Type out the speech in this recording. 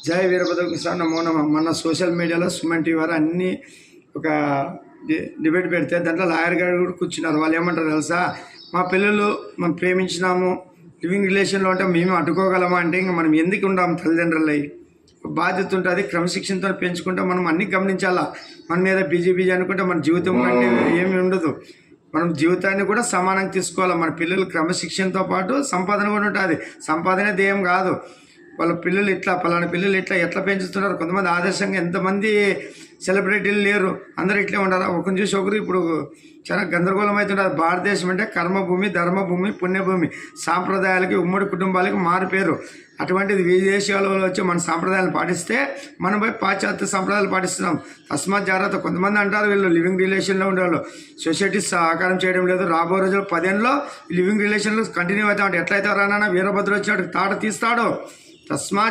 జై వీరభద్రకృష్ణ నమో నమః. మొన్న సోషల్ మీడియాలో సుమన్ టీవీ వారు అన్నీ ఒక డిబేట్ పెడితే దాంట్లో లాయర్ గారు కూడా కూర్చున్నారు. వాళ్ళు ఏమంటారు తెలుసా, మా పిల్లలు మనం ప్రేమించినాము, లివింగ్ రిలేషన్లో ఉంటే మేము అడ్డుకోగలమా అంటే ఇంకా మనం ఎందుకు ఉండాము? తల్లిదండ్రులై బాధ్యత ఉంటుంది, క్రమశిక్షణతో పెంచుకుంటే మనం అన్నీ గమనించాలా. మన మీద బీజీ అనుకుంటే మన జీవితం అంటే ఏమి ఉండదు. మనం జీవితాన్ని కూడా సమానంగా తీసుకోవాలి. మన పిల్లలు క్రమశిక్షణతో పాటు సంపాదన కూడా ఉంటుంది. సంపాదన ధ్యేయం కాదు. వాళ్ళ పిల్లలు ఇట్లా పలానా పిల్లలు ఇట్లా ఎట్లా పెంచుతున్నారు. కొంతమంది ఆదర్శంగా ఎంతమంది సెలబ్రిటీలు లేరు, అందరూ ఇట్లే ఉండాలి. ఒకరిని చూసి ఒకరు ఇప్పుడు చాలా గందరగోళం అవుతుంటారు. భారతదేశం అంటే కర్మభూమి, ధర్మభూమి, పుణ్యభూమి, సాంప్రదాయాలకి ఉమ్మడి కుటుంబాలకి మారిపోయారు. అటువంటిది విదేశాలలో వచ్చి మన సాంప్రదాయాలు పాటిస్తే మనం పోయి పాశ్చాత్య సాంప్రదాయాలు పాటిస్తున్నాం. తస్మాత్ జాగ్రత్త. కొంతమంది అంటారు వీళ్ళు లివింగ్ రిలేషన్లో ఉండేవాళ్ళు సొసైటీ సహకారం చేయడం లేదు. రాబో రోజులు 10 ఏళ్ళలో లివింగ్ రిలేషన్లో కంటిన్యూ అవుతా ఉంటాయి. ఎట్లయితే రానా వీరభద్ర వచ్చినట్టు తాట తీస్తాడు. తస్మాత్